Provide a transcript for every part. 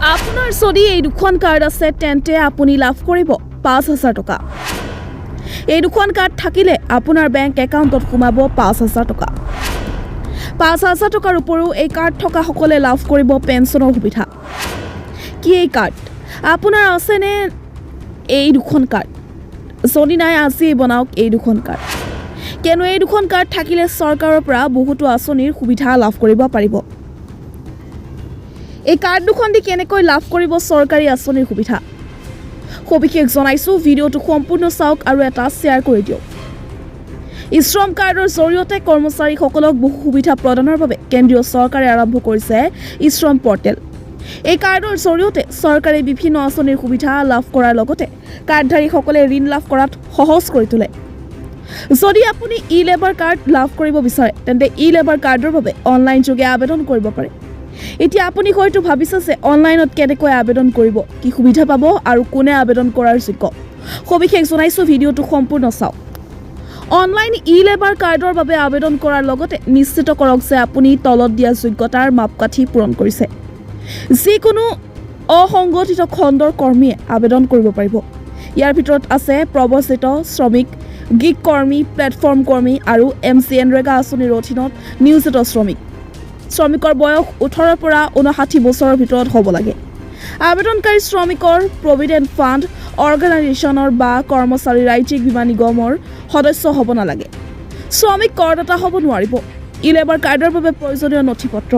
আপোনাৰ যদি এই দুখন কাৰ্ড আছে তেন্তে আপুনি লাভ কৰিব ৫,০০০ টকা। এই দুখন কাৰ্ড থাকিলে আপোনাৰ বেংক একাউণ্টত সোমাব ৫,০০০ টকা। ৫,০০০ টকাৰ উপৰিও এই কাৰ্ড থকা সকলে লাভ কৰিব পেঞ্চনৰ সুবিধা। কি এই কাৰ্ড আপোনাৰ আছেনে? এই দুখন কাৰ্ড যদি নাই আজি বনাওক এই দুখন কাৰ্ড, কিয়নো এই দুখন কাৰ্ড থাকিলে চৰকাৰৰ পৰা বহুতো আঁচনিৰ সুবিধা লাভ কৰিব পাৰিব। এই কাৰ্ড দুখন দি কেনেকৈ লাভ কৰিব চৰকাৰী আঁচনিৰ সুবিধা সবিশেষ জনাইছোঁ। ভিডিঅ'টো সম্পূৰ্ণ চাওক আৰু এটা শ্বেয়াৰ কৰি দিয়ক। ইশ্ৰম কাৰ্ডৰ জৰিয়তে কৰ্মচাৰীসকলক বহু সুবিধা প্ৰদানৰ বাবে কেন্দ্ৰীয় চৰকাৰে আৰম্ভ কৰিছে ইশ্ৰম পৰ্টেল। এই কাৰ্ডৰ জৰিয়তে চৰকাৰে বিভিন্ন আঁচনিৰ সুবিধা লাভ কৰাৰ লগতে কাৰ্ডধাৰীসকলে ঋণ লাভ কৰাত সহজ কৰি তোলে। যদি আপুনি ই লেবাৰ কাৰ্ড লাভ কৰিব বিচাৰে তেন্তে ই লেবাৰ কাৰ্ডৰ বাবে অনলাইন যোগে আবেদন কৰিব পাৰে। এতিয়া আপুনি হয়তো ভাবিছে যে অনলাইনত কেনেকৈ আবেদন কৰিব, কি সুবিধা পাব আৰু কোনে আবেদন কৰাৰ যোগ্য। সবিশেষ জনাইছোঁ, ভিডিঅ'টো সম্পূৰ্ণ চাওক। অনলাইন ই লেবাৰ কাৰ্ডৰ বাবে আবেদন কৰাৰ লগতে নিশ্চিত কৰক যে আপুনি তলত দিয়া যোগ্যতাৰ মাপকাঠি পূৰণ কৰিছে। যিকোনো অসংগঠিত খণ্ডৰ কৰ্মীয়ে আবেদন কৰিব পাৰিব। ইয়াৰ ভিতৰত আছে প্ৰব্ৰজিত শ্ৰমিক, গিগ কৰ্মী, প্লেটফৰ্ম কৰ্মী আৰু MCNৰেগা আঁচনিৰ অধীনত নিয়োজিত শ্ৰমিক। শ্ৰমিকৰ বয়স 18 পৰা 59 বছৰৰ ভিতৰত হ'ব লাগে। আবেদনকাৰী শ্ৰমিকৰ প্ৰভিডেণ্ট ফাণ্ড অৰ্গেনাইজেশ্যনৰ বা কৰ্মচাৰী ৰাজ্যিক বীমা নিগমৰ সদস্য হ'ব নালাগে। শ্ৰমিক কৰদাতা হ'ব নোৱাৰিব। ই লেবাৰ কাৰ্ডৰ বাবে প্ৰয়োজনীয় নথিপত্ৰ: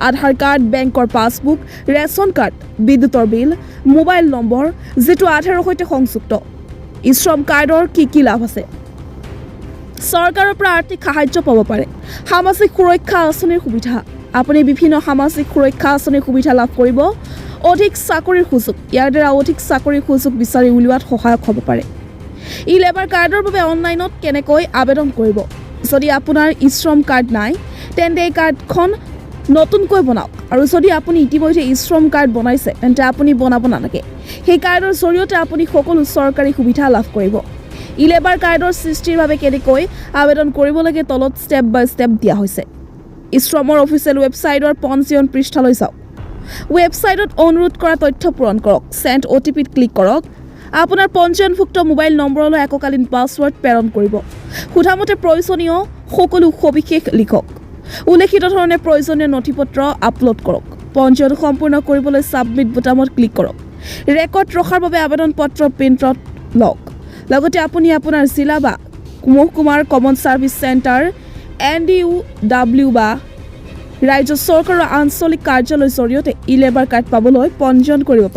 আধাৰ কাৰ্ড, বেংকৰ পাছবুক, ৰেচন কাৰ্ড, বিদ্যুতৰ বিল, মোবাইল নম্বৰ যিটো আধাৰৰ সৈতে সংযুক্ত। ইশ্ৰম কাৰ্ডৰ কি লাভ আছে? চৰকাৰৰ পৰা আৰ্থিক সাহায্য পাব পাৰে। সামাজিক সুৰক্ষা আঁচনিৰ সুবিধা: আপুনি বিভিন্ন সামাজিক সুৰক্ষা আঁচনিৰ সুবিধা লাভ কৰিব। অধিক চাকৰিৰ সুযোগ: ইয়াৰ দ্বাৰা অধিক চাকৰিৰ সুযোগ বিচাৰি উলিওৱাত সহায়ক হ'ব পাৰে। ই লেবাৰ কাৰ্ডৰ বাবে অনলাইনত কেনেকৈ আবেদন কৰিব? যদি আপোনাৰ ইশ্ৰম কাৰ্ড নাই তেন্তে এই কাৰ্ডখন নতুনকৈ বনাওক, আৰু যদি আপুনি ইতিমধ্যে ইশ্ৰম কাৰ্ড বনাইছে তেন্তে আপুনি বনাব নালাগে। সেই কাৰ্ডৰ জৰিয়তে আপুনি সকলো চৰকাৰী সুবিধা লাভ কৰিব। ই লেবাৰ কাৰ্ডৰ সৃষ্টিৰ বাবে কেনেকৈ আবেদন কৰিব লাগে তলত ষ্টেপ বাই ষ্টেপ দিয়া হৈছে। ইশ্ৰমৰ অফিচিয়েল ৱেবছাইটৰ পঞ্জীয়ন পৃষ্ঠালৈ যাওক। ৱেবছাইটত অনুৰোধ কৰা তথ্য পূৰণ কৰক। চেণ্ড OTPত ক্লিক কৰক। আপোনাৰ পঞ্জীয়নভুক্ত মোবাইল নম্বৰলৈ এককালীন পাছৱৰ্ড প্ৰেৰণ কৰিব। সোধামতে প্ৰয়োজনীয় সকলো সবিশেষ লিখক। উল্লেখিত ধৰণে প্ৰয়োজনীয় নথিপত্ৰ আপলোড কৰক। পঞ্জীয়ন সম্পূৰ্ণ কৰিবলৈ ছাবমিট বুটামত ক্লিক কৰক। ৰেকৰ্ড ৰখাৰ বাবে আবেদন পত্ৰ প্ৰিণ্টত লওক। লগতে আপুনি আপোনাৰ জিলা বা মহকুমাৰ কমন ছাৰ্ভিচ চেণ্টাৰ NDUW বা ৰাজ্য চৰকাৰৰ আঞ্চলিক কাৰ্যালয়ৰ জৰিয়তে ই লেবাৰ কাৰ্ড পাবলৈ পঞ্জীয়ন কৰিব পাৰে।